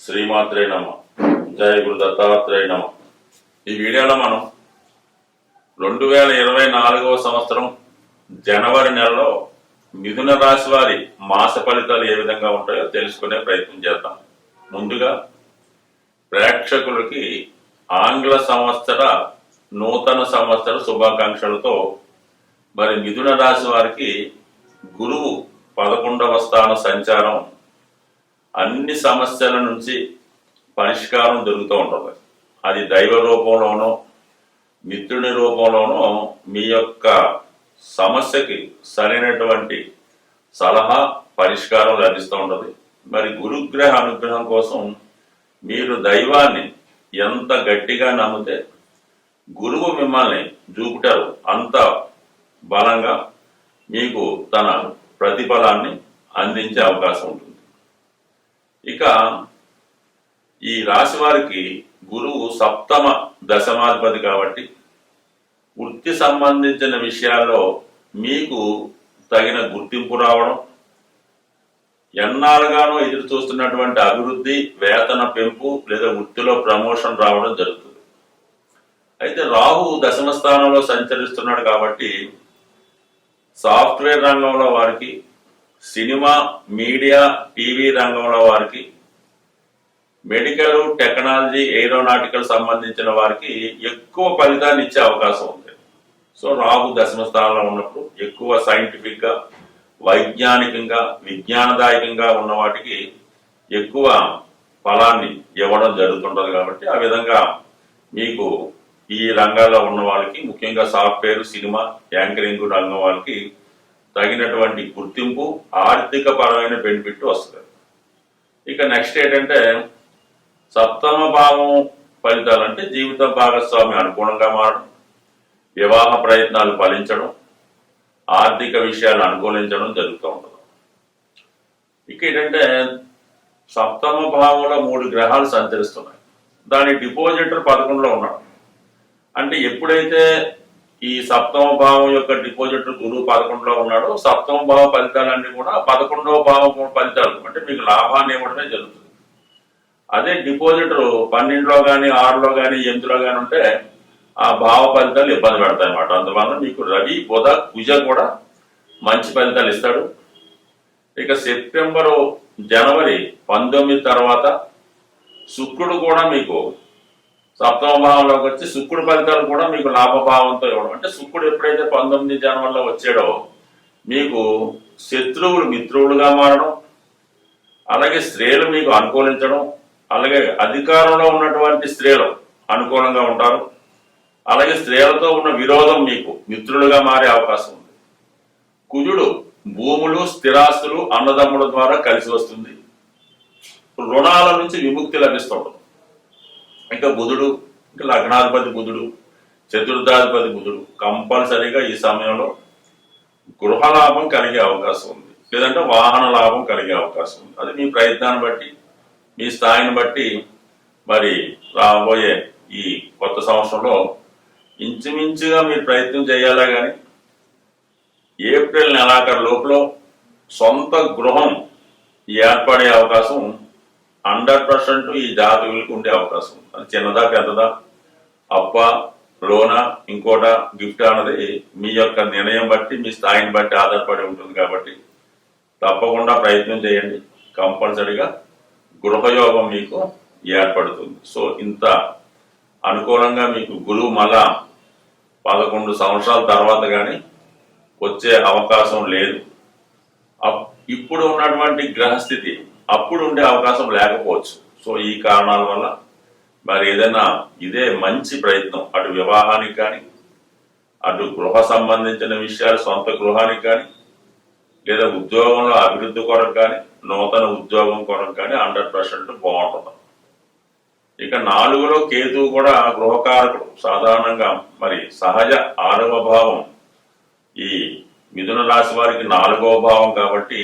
శ్రీమాత్రే నమ. జయ గురు దత్తాత్రేయ నమ. ఈ వీడియోలో మనం 2024వ సంవత్సరం జనవరి నెలలో మిథున రాశి వారి మాస ఫలితాలు ఏ విధంగా ఉంటాయో తెలుసుకునే ప్రయత్నం చేద్దాం. ముందుగా ప్రేక్షకులకి ఆంగ్ల సంవత్సర నూతన సంవత్సర శుభాకాంక్షలతో మరి మిథున రాశి వారికి గురువు 11వ స్థాన సంచారం అన్ని సమస్యల నుంచి పరిష్కారం దొరుకుతూ ఉంటుంది. అది దైవ రూపంలోనో మిత్రుని రూపంలోనో మీ యొక్క సమస్యకి సరైనటువంటి సలహా పరిష్కారం లభిస్తూ ఉంటుంది. మరి గురుగ్రహ అనుగ్రహం కోసం మీరు దైవాన్ని ఎంత గట్టిగా నమ్మితే గురువు మిమ్మల్ని జూపిటర్ అంత బలంగా మీకు తన ప్రతిఫలాన్ని అందించే అవకాశం ఉంటుంది. ఇక ఈ రాశి వారికి గురువు సప్తమ దశమాధిపతి కాబట్టి వృత్తి సంబంధించిన విషయాల్లో మీకు తగిన గుర్తింపు రావడం, ఎన్నాళ్ళుగానో ఎదురు చూస్తున్నటువంటి అభివృద్ధి, వేతన పెంపు లేదా వృత్తిలో ప్రమోషన్ రావడం జరుగుతుంది. అయితే రాహు దశమ స్థానంలో సంచరిస్తున్నాడు కాబట్టి సాఫ్ట్వేర్ రంగంలో వారికి, సినిమా, మీడియా, టీవీ రంగంలో వారికి, మెడికల్, టెక్నాలజీ, ఏరోనాటికల్ సంబంధించిన వారికి ఎక్కువ ఫలితాన్ని ఇచ్చే అవకాశం ఉంది. సో రాహు దశమ స్థానంలో ఉన్నప్పుడు ఎక్కువ సైంటిఫిక్ గా, వైజ్ఞానికంగా, విజ్ఞానదాయకంగా ఉన్న వాటికి ఎక్కువ ఫలాన్ని ఇవ్వడం జరుగుతుంటది. కాబట్టి ఆ విధంగా మీకు ఈ రంగాల్లో ఉన్న వాళ్ళకి, ముఖ్యంగా సాఫ్ట్వేర్, సినిమా, యాంకరింగ్ రంగం వాళ్ళకి తగినటువంటి గుర్తింపు, ఆర్థిక పరమైన బెనిఫిట్ వస్తుంది. ఇక నెక్స్ట్ ఏంటంటే సప్తమ భావం ఫలితాలు అంటే జీవిత భాగస్వామి అనుకూలంగా మారడం, వివాహ ప్రయత్నాలు ఫలించడం, ఆర్థిక విషయాలు అనుకూలించడం జరుగుతూ ఉంటుంది. ఇక ఏంటంటే సప్తమ భావంలో 3 గ్రహాలు సంచరిస్తున్నాయి. దాని డిపాజిటర్ 11లో ఉన్నాడు. అంటే ఎప్పుడైతే ఈ సప్తమ భావం యొక్క డిపాజిటర్ గురువు 11లో ఉన్నాడో సప్తమ భావ ఫలితాలన్నీ కూడా 11వ భావం ఫలితాలు అంటే మీకు లాభాన్ని ఇవ్వడమే జరుగుతుంది. అదే డిపాజిటర్ 12లో కానీ, 6లో కానీ, 8లో కానీ ఉంటే ఆ భావ ఫలితాలు ఇబ్బంది పెడతాయి అన్నమాట. అందువల్ల మీకు రవి, బుధ, కుజ కూడా మంచి ఫలితాలు ఇస్తాడు. ఇక సెప్టెంబరు, జనవరి 19 తర్వాత శుక్రుడు కూడా మీకు సప్తమ భావంలోకి వచ్చి శుక్రుడు ఫలితాలు కూడా మీకు లాభభావంతో ఇవ్వడం. అంటే శుక్రుడు ఎప్పుడైతే 19 జనవరిలో వచ్చాడో మీకు శత్రువులు మిత్రువులుగా మారడం, అలాగే స్త్రీలు మీకు అనుకూలించడం, అలాగే అధికారంలో ఉన్నటువంటి స్త్రీలు అనుకూలంగా ఉంటారు, అలాగే స్త్రీలతో ఉన్న విరోధం మీకు మిత్రులుగా మారే అవకాశం ఉంది. కుజుడు భూములు, స్థిరాస్తులు అన్నదమ్ముల ద్వారా కలిసి వస్తుంది. రుణాల నుంచి విముక్తి లభిస్తుంది. ఇంకా బుధుడు, ఇంకా లగ్నాధిపతి బుధుడు, చతుర్థాధిపతి బుధుడు కంపల్సరీగా ఈ సమయంలో గృహ లాభం కలిగే అవకాశం ఉంది, లేదంటే వాహన లాభం కలిగే అవకాశం ఉంది. అది మీ ప్రయత్నాన్ని బట్టి, మీ స్థాయిని బట్టి మరి రాబోయే ఈ కొత్త సంవత్సరంలో ఇంచుమించుగా మీరు ప్రయత్నం చేయాలా. కానీ ఏప్రిల్ నెలాఖరు లోపల సొంత గృహం ఏర్పడే అవకాశం 100% ఈ జాతకులకు ఉండే అవకాశం. అది చిన్నదా, పెద్దదా, అప్ప, లోనా, ఇంకోట, గిఫ్ట్ అన్నది మీ యొక్క నిర్ణయం బట్టి, మీ స్థాయిని బట్టి ఆధారపడి ఉంటుంది. కాబట్టి తప్పకుండా ప్రయత్నం చేయండి. కంపల్సరీగా గృహయోగం మీకు ఏర్పడుతుంది. సో ఇంత అనుకూలంగా మీకు గురువు మళ్ళా 11 సంవత్సరాల తర్వాత కానీ వచ్చే అవకాశం లేదు. ఇప్పుడు ఉన్నటువంటి గ్రహస్థితి అప్పుడు ఉండే అవకాశం లేకపోవచ్చు. సో ఈ కారణాల వల్ల మరి ఏదైనా ఇదే మంచి ప్రయత్నం, అటు వివాహానికి కానీ, అటు గృహ సంబంధించిన విషయాలు, సొంత గృహానికి కానీ, లేదా ఉద్యోగంలో అభివృద్ధి కొరకు కానీ, నూతన ఉద్యోగం కొరకు కానీ 100% బాగుంటుంది. ఇక 4లో కేతువు కూడా గృహకారకుడు. సాధారణంగా మరి సహజ 6వ భావం ఈ మిథున రాశి వారికి 4వ భావం కాబట్టి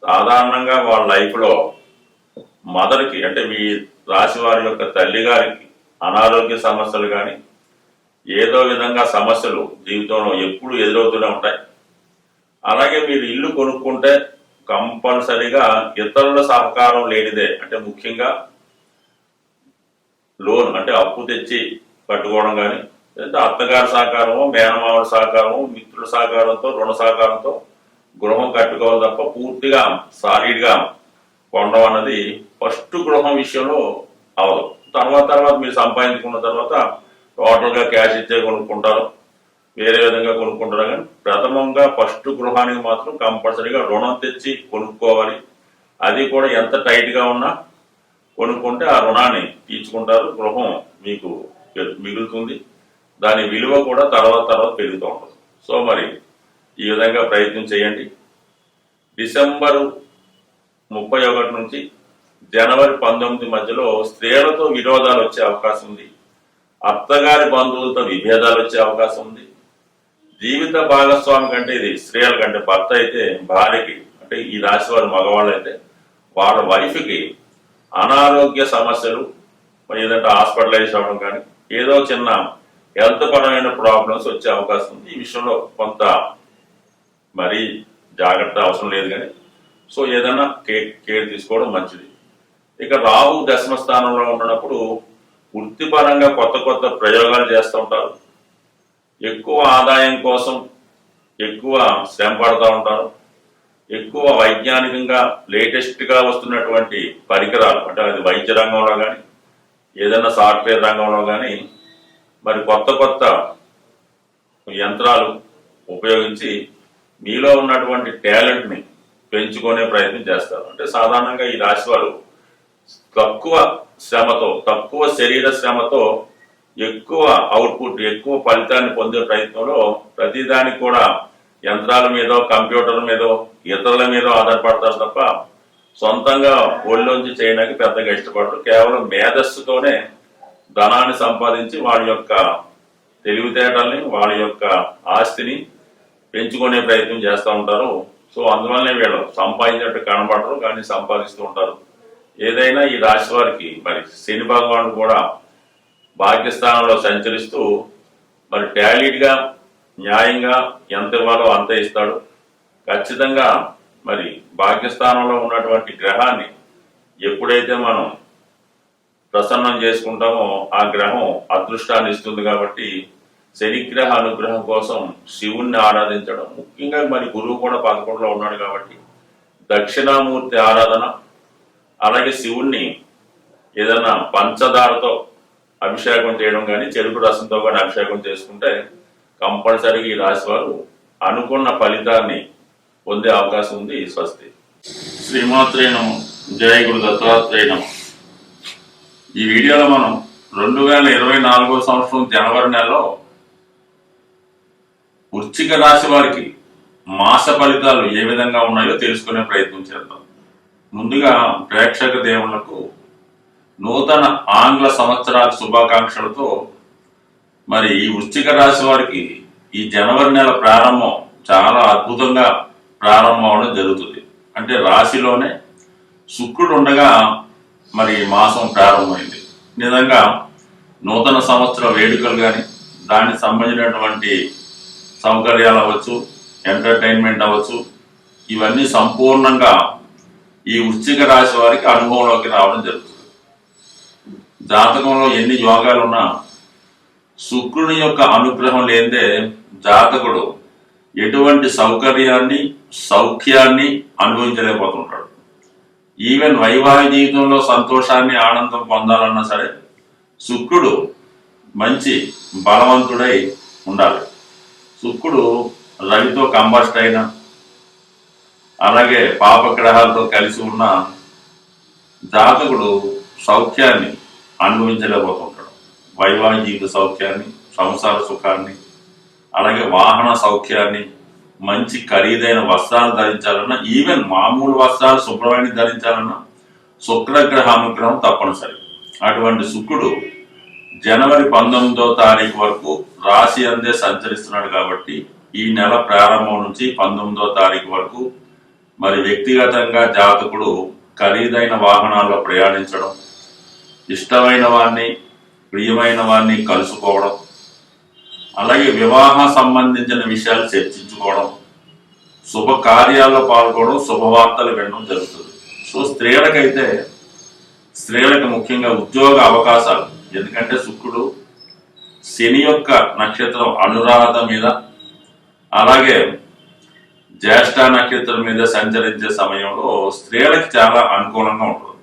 సాధారణంగా వాళ్ళ లైఫ్లో మదర్కి అంటే మీ రాశి వారి యొక్క తల్లి గారికి అనారోగ్య సమస్యలు కానీ, ఏదో విధంగా సమస్యలు జీవితంలో ఎప్పుడు ఎదురవుతూనే ఉంటాయి. అలాగే మీరు ఇల్లు కొనుక్కుంటే కంపల్సరిగా ఇతరుల సహకారం లేనిదే, అంటే ముఖ్యంగా లోన్ అంటే అప్పు తెచ్చి కట్టుకోవడం కానీ, లేదంటే అత్తగారి సహకారము, మేనమావుల సహకారము, మిత్రుల సహకారంతో, రుణ సహకారంతో గృహం కట్టుకోవాలి తప్ప పూర్తిగా సాలిడ్గా కొనడం అన్నది ఫస్ట్ గృహం విషయంలో అవదు. తర్వాత మీరు సంపాదించుకున్న తర్వాత టోటల్గా క్యాష్ ఇచ్చే కొనుక్కుంటారు, వేరే విధంగా కొనుక్కుంటారు. కానీ ప్రథమంగా ఫస్ట్ గృహానికి మాత్రం కంపల్సరీగా రుణం తెచ్చి కొనుక్కోవాలి. అది కూడా ఎంత టైట్గా ఉన్నా కొనుక్కుంటే ఆ రుణాన్ని తీర్చుకుంటారు, గృహం మీకు మిగులుతుంది, దాని విలువ కూడా తర్వాత పెరుగుతూ ఉంటుంది. సో మరి ఈ విధంగా ప్రయత్నం చేయండి. డిసెంబరు 31 నుంచి జనవరి 19 మధ్యలో స్త్రీలతో విరోధాలు వచ్చే అవకాశం ఉంది, అత్తగారి బంధువులతో విభేదాలు వచ్చే అవకాశం ఉంది. జీవిత భాగస్వామి కంటే, ఇది స్త్రీల కంటే భర్త అయితే భార్యకి, అంటే ఈ రాశి వారి మగవాళ్ళు అయితే వాళ్ళ వైఫ్కి అనారోగ్య సమస్యలు, ఏదంటే హాస్పిటలైజ్ అవ్వడం కానీ, ఏదో చిన్న హెల్త్ పరమైన ప్రాబ్లమ్స్ వచ్చే అవకాశం ఉంది. ఈ విషయంలో కొంత మరీ జాగ్రత్త అవసరం లేదు కానీ, సో ఏదైనా కేర్ తీసుకోవడం మంచిది. ఇక రాహు దశమ స్థానంలో ఉన్నప్పుడు వృత్తిపరంగా కొత్త ప్రయోగాలు చేస్తూ ఉంటారు, ఎక్కువ ఆదాయం కోసం ఎక్కువ శ్రమ పడుతూ ఉంటారు, ఎక్కువ వైజ్ఞానికంగా లేటెస్ట్గా వస్తున్నటువంటి పరికరాలు, అంటే అది వైద్య రంగంలో కానీ ఏదైనా సాఫ్ట్వేర్ రంగంలో కానీ మరి కొత్త యంత్రాలు ఉపయోగించి మీలో ఉన్నటువంటి టాలెంట్ని పెంచుకునే ప్రయత్నం చేస్తారు. అంటే సాధారణంగా ఈ రాశి వారు తక్కువ శ్రమతో, తక్కువ శరీర శ్రమతో ఎక్కువ అవుట్పుట్, ఎక్కువ ఫలితాన్ని పొందే ప్రయత్నంలో ప్రతిదానికి కూడా యంత్రాల మీదో, కంప్యూటర్ల మీదో, ఇతరుల మీదో ఆధారపడతారు తప్ప సొంతంగా ఒళ్ళోంచి చేయడానికి పెద్దగా ఇష్టపడరు. కేవలం మేధస్సుతోనే ధనాన్ని సంపాదించి వాళ్ళ యొక్క తెలివితేటల్ని, వాళ్ళ యొక్క ఆస్తిని పెంచుకునే ప్రయత్నం చేస్తూ ఉంటారు. సో అందువల్లనే వీళ్ళు సంపాదించినట్టు కనబడరు, కానీ సంపాదిస్తూ ఉంటారు. ఏదైనా ఈ రాశి వారికి మరి శని భగవానుడు కూడా భాగ్యస్థానంలో సంచరిస్తూ మరి టాలీడ్గా, న్యాయంగా ఎంత ఇవ్వాలో అంత ఇస్తాడు. ఖచ్చితంగా మరి భాగ్యస్థానంలో ఉన్నటువంటి గ్రహాన్ని ఎప్పుడైతే మనం ప్రసన్నం చేసుకుంటామో ఆ గ్రహం అదృష్టాన్ని ఇస్తుంది. కాబట్టి శనిగ్రహ అనుగ్రహం కోసం శివుణ్ణి ఆరాధించడం, ముఖ్యంగా మరి గురువు కూడా 11లో ఉన్నాడు కాబట్టి దక్షిణామూర్తి ఆరాధన, అలాగే శివుణ్ణి ఏదైనా పంచదారతో అభిషేకం చేయడం కానీ, చెరుకు రసంతో కానీ అభిషేకం చేసుకుంటే కంపల్సరీగా ఈ రాశి వారు అనుకున్న ఫలితాన్ని పొందే అవకాశం ఉంది. స్వస్తి. శ్రీమాత్రే నమః. జయ గురు దత్తాత్రేయ నమః. ఈ వీడియోలో మనం 2024 సంవత్సరం జనవరి నెలలో వృశ్చిక రాశి వారికి మాస ఫలితాలు ఏ విధంగా ఉన్నాయో తెలుసుకునే ప్రయత్నం చేద్దాం. ముందుగా ప్రేక్షక దేవుళ్లకు నూతన ఆంగ్ల సంవత్సరాల శుభాకాంక్షలతో మరి ఈ వృశ్చిక రాశి వారికి ఈ జనవరి నెల ప్రారంభం చాలా అద్భుతంగా ప్రారంభం అవడం జరుగుతుంది. అంటే రాశిలోనే శుక్రుడు ఉండగా మరి మాసం ప్రారంభమైంది. నిజంగా నూతన సంవత్సర వేడుకలు కానీ, దానికి సంబంధించినటువంటి సౌకర్యాలు అవ్వచ్చు, ఎంటర్టైన్మెంట్ అవ్వచ్చు, ఇవన్నీ సంపూర్ణంగా ఈ వృశ్చిక రాశి వారికి అనుభవంలోకి రావడం జరుగుతుంది. జాతకంలో ఎన్ని యోగాలు ఉన్నా శుక్రుని యొక్క అనుగ్రహం లేదే జాతకుడు ఎటువంటి సౌకర్యాన్ని, సౌఖ్యాన్ని అనుభవించలేకపోతుంటాడు. ఈవెన్ వైవాహిక జీవితంలో సంతోషాన్ని, ఆనందం పొందాలన్నా సరే శుక్రుడు మంచి బలవంతుడై ఉండాలి. శుక్రుడు రవితో కంబస్ట్ అయినా, అలాగే పాపగ్రహాలతో కలిసి ఉన్న జాతకుడు సౌఖ్యాన్ని అనుభవించలేకపోతుంటాడు. వైవాహిక జీవిత సౌఖ్యాన్ని, సంసార సుఖాన్ని, అలాగే వాహన సౌఖ్యాన్ని, మంచి ఖరీదైన వస్త్రాలు ధరించాలన్నా, ఈవెన్ మామూలు వస్త్రాలు శుభ్రమైన ధరించాలన్నా శుక్రగ్రహ అనుగ్రహం తప్పనిసరి. అటువంటి శుక్రుడు జనవరి 19వ తారీఖు వరకు రాశి అందే సంచరిస్తున్నాడు. కాబట్టి ఈ నెల ప్రారంభం నుంచి 19వ తారీఖు వరకు మరి వ్యక్తిగతంగా జాతకుడు ఖరీదైన వాహనాల్లో ప్రయాణించడం, ఇష్టమైన వారిని, ప్రియమైన వారిని కలుసుకోవడం, అలాగే వివాహ సంబంధించిన విషయాలు చర్చించుకోవడం, శుభ కార్యాల్లో పాల్గొనడం, శుభవార్తలు వినడం జరుగుతుంది. సో స్త్రీలకు ముఖ్యంగా ఉద్యోగ అవకాశాలు, ఎందుకంటే శుక్రుడు శని యొక్క నక్షత్రం అనురాధ మీద, అలాగే జ్యేష్ఠ నక్షత్రం మీద సంచరించే సమయంలో స్త్రీలకి చాలా అనుకూలంగా ఉంటుంది.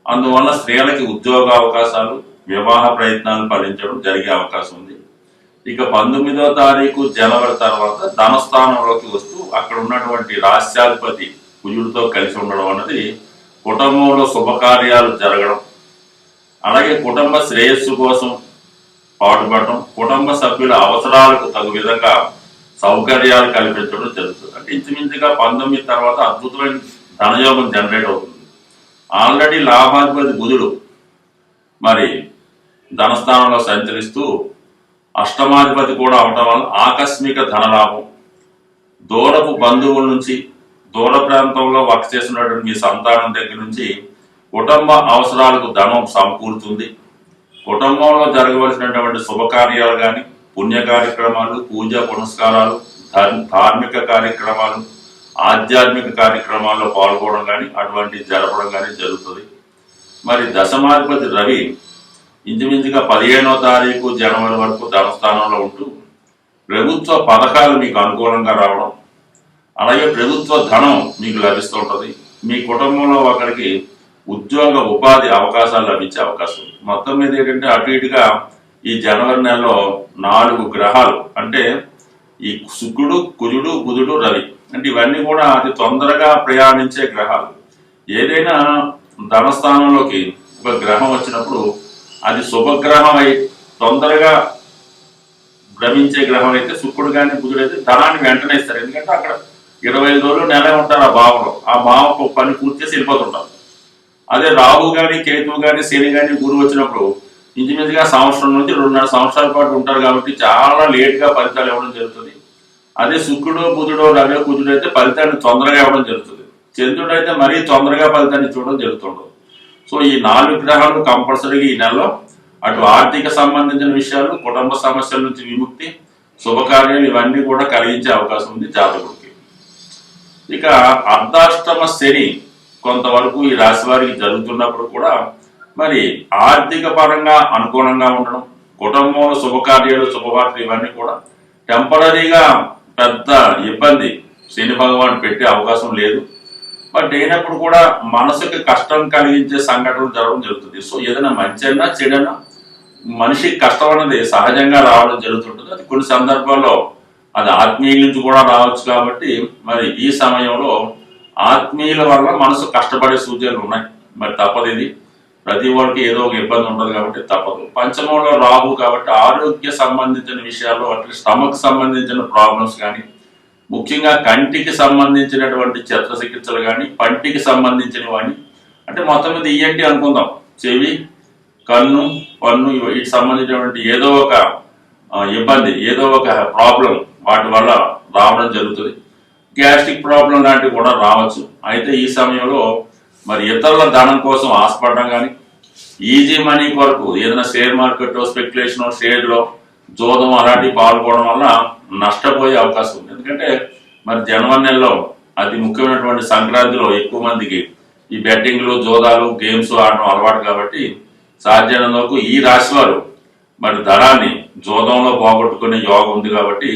అందువల్ల స్త్రీలకి ఉద్యోగ అవకాశాలు, వివాహ ప్రయత్నాలు ఫలించడం జరిగే అవకాశం ఉంది. ఇక 19వ తారీఖు జనవరి తర్వాత ధనస్థానంలోకి వస్తూ అక్కడ ఉన్నటువంటి రాష్ట్రాధిపతి కుజుడితో కలిసి ఉండడం అన్నది కుటుంబంలో శుభకార్యాలు జరగడం, అలాగే కుటుంబ శ్రేయస్సు కోసం పాటుపడటం, కుటుంబ సభ్యుల అవసరాలకు తగు విధంగా సౌకర్యాలు కల్పించడం జరుగుతుంది. అంటే ఇంచుమించుగా 19 తర్వాత అద్భుతమైన ధనయోగం జనరేట్ అవుతుంది. ఆల్రెడీ లాభాధిపతి బుధుడు మరి ధనస్థానంలో సంచరిస్తూ అష్టమాధిపతి కూడా అవటం వల్ల ఆకస్మిక ధనలాభం, దూరపు బంధువుల నుంచి, దూర ప్రాంతంలో వర్క్ చేస్తున్నటువంటి మీ సంతానం దగ్గర నుంచి కుటుంబ అవసరాలకు ధనం సమకూరుతుంది. కుటుంబంలో జరగవలసినటువంటి శుభకార్యాలు కానీ, పుణ్య కార్యక్రమాలు, పూజ పునస్కారాలు, ధార్మిక కార్యక్రమాలు, ఆధ్యాత్మిక కార్యక్రమాల్లో పాల్గొనడం కానీ అటువంటి జరపడం కానీ జరుగుతుంది. మరి దశమాధిపతి రవి ఇంచుమించుగా 15వ తారీఖు జనవరి వరకు ధనస్థానంలో ఉంటూ ప్రభుత్వ పథకాలు మీకు అనుకూలంగా రావడం, అలాగే ప్రభుత్వ ధనం మీకు లభిస్తూ ఉంటుంది. మీ కుటుంబంలో ఒకరికి ఉద్యోగ ఉపాధి అవకాశాలు లభించే అవకాశం ఉంది. మొత్తం మీద ఏంటంటే అటు ఇటుగా ఈ జనవరి నెలలో 4 గ్రహాలు, అంటే ఈ శుక్రుడు, కుజుడు, బుధుడు, రవి, అంటే ఇవన్నీ కూడా అతి తొందరగా ప్రయాణించే గ్రహాలు. ఏదైనా ధనస్థానంలోకి ఒక గ్రహం వచ్చినప్పుడు అది శుభగ్రహం అయి తొందరగా భ్రమించే గ్రహం అయితే శుక్రుడు కానీ బుధుడు అయితే ధనాన్ని వెంటనే ఇస్తారు. ఎందుకంటే అక్కడ 25 రోజులు నెలే ఉంటారు ఆ భావంలో, ఆ భావం పని పూర్తి చేసి వెళ్ళిపోతుంటారు. అదే రాహు కానీ, కేతువు కానీ, శని కానీ, గురువు వచ్చినప్పుడు ఇంచుమించుగా సంవత్సరం నుంచి 2.5 సంవత్సరాల పాటు ఉంటారు కాబట్టి చాలా లేట్గా ఫలితాలు ఇవ్వడం జరుగుతుంది. అదే శుక్రుడు, బుధుడు, రవి, కుజుడు అయితే ఫలితాన్ని తొందరగా ఇవ్వడం జరుగుతుంది. చంద్రుడు అయితే మరీ తొందరగా ఫలితాన్ని చూడడం జరుగుతుండదు. సో ఈ 4 గ్రహాలు కంపల్సరీగా ఈ నెలలో అటు ఆర్థిక సంబంధించిన విషయాలు, కుటుంబ సమస్యల నుంచి విముక్తి, శుభకార్యాలు ఇవన్నీ కూడా కలిగించే అవకాశం ఉంది జాతకుడికి. ఇక అర్ధాష్టమ శని కొంతవరకు ఈ రాశి వారికి జరుగుతున్నప్పుడు కూడా మరి ఆర్థిక పరంగా అనుకూలంగా ఉండడం, కుటుంబంలో శుభకార్యాలు, శుభవార్తలు ఇవన్నీ కూడా టెంపరీగా పెద్ద ఇబ్బంది శని భగవాన్ పెట్టే అవకాశం లేదు. బట్ అయినప్పుడు కూడా మనసుకి కష్టం కలిగించే సంఘటనలు జరగడం జరుగుతుంది. సో ఏదైనా మంచి అయినా చెడైనా మనిషికి కష్టం అనేది సహజంగా రావడం జరుగుతుంటుంది. అది కొన్ని సందర్భాల్లో అది ఆత్మీయుల నుంచి కూడా రావచ్చు. కాబట్టి మరి ఈ సమయంలో ఆత్మీయుల వల్ల మనసు కష్టపడే సూచనలు ఉన్నాయి. మరి తప్పదు, ఇది ప్రతి వాడికి ఏదో ఒక ఇబ్బంది ఉంటుంది కాబట్టి తప్పదు. పంచమంలో రాహు కాబట్టి ఆరోగ్య సంబంధించిన విషయాల్లో అట్లా స్టమక్ సంబంధించిన ప్రాబ్లమ్స్ కానీ, ముఖ్యంగా కంటికి సంబంధించినటువంటి చికిత్సలు కానీ, పంటికి సంబంధించినవి కానీ, అంటే మొత్తం మీద ఈఎన్టీ అనుకుందాం, చెవి, కన్ను, పన్ను వీటికి సంబంధించినటువంటి ఏదో ఒక ఇబ్బంది, ఏదో ఒక ప్రాబ్లం వాటి వల్ల రావడం జరుగుతుంది. గ్యాస్ట్రిక్ ప్రాబ్లం లాంటివి కూడా రావచ్చు. అయితే ఈ సమయంలో మరి ఇతరుల ధనం కోసం ఆశపడడం కానీ, ఈజీ మనీ కొరకు ఏదైనా షేర్ మార్కెట్, స్పెక్యులేషన్, షేర్లో జోదం అలాంటివి పాల్గొనడం వల్ల నష్టపోయే అవకాశం ఉంది. ఎందుకంటే మరి జనవరి నెలలో అతి ముఖ్యమైనటువంటి సంక్రాంతిలో ఎక్కువ మందికి ఈ బెట్టింగ్లు, జోదాలు, గేమ్స్ ఆడడం అలవాటు కాబట్టి సాధ్యమైనంత వరకు ఈ రాశి వారు మరి ధనాన్ని జోదంలో పోగొట్టుకునే యోగం ఉంది. కాబట్టి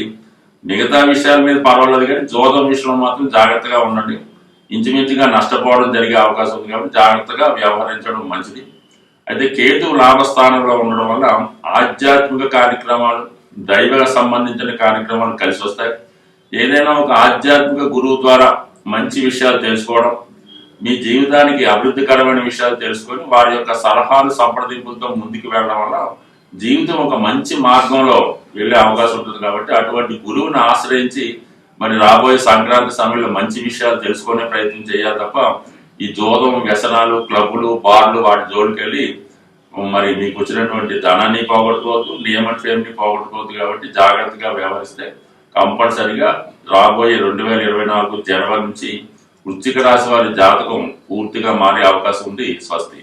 మిగతా విషయాల మీద పర్వాలేదు కానీ జోదం విషయంలో మాత్రం జాగ్రత్తగా ఉండండి. ఇంచుమించుగా నష్టపోవడం జరిగే అవకాశం ఉంది కాబట్టి జాగ్రత్తగా వ్యవహరించడం మంచిది. అయితే కేతువు లాభస్థానంలో ఉండడం వల్ల ఆధ్యాత్మిక కార్యక్రమాలు, దైవ సంబంధించిన కార్యక్రమాలు కలిసి వస్తాయి. ఏదైనా ఒక ఆధ్యాత్మిక గురువు ద్వారా మంచి విషయాలు తెలుసుకోవడం, మీ జీవితానికి అభివృద్ధికరమైన విషయాలు తెలుసుకొని వారి యొక్క సలహాలు, సంప్రదింపులతో ముందుకు వెళ్ళడం వల్ల జీవితం ఒక మంచి మార్గంలో వెళ్ళే అవకాశం ఉంటుంది. కాబట్టి అటువంటి గురువుని ఆశ్రయించి మరి రాబోయే సంక్రాంతి సమయంలో మంచి విషయాలు తెలుసుకునే ప్రయత్నం చేయాలి తప్ప ఈ జోదం, వ్యసనాలు, క్లబ్బులు, బార్లు వాటి జోలికి వెళ్ళి మరి మీకు వచ్చినటువంటి ధనాన్ని పోగొట్టుకోవద్దు, నియమ ఫేమ్ని పోగొట్టుకోవద్దు. కాబట్టి జాగ్రత్తగా వ్యవహరిస్తే కంపల్సరిగా రాబోయే 2024 జనవరి నుంచి వృశ్చిక రాశి వారి జాతకం పూర్తిగా మారే అవకాశం ఉంది. స్వస్తి.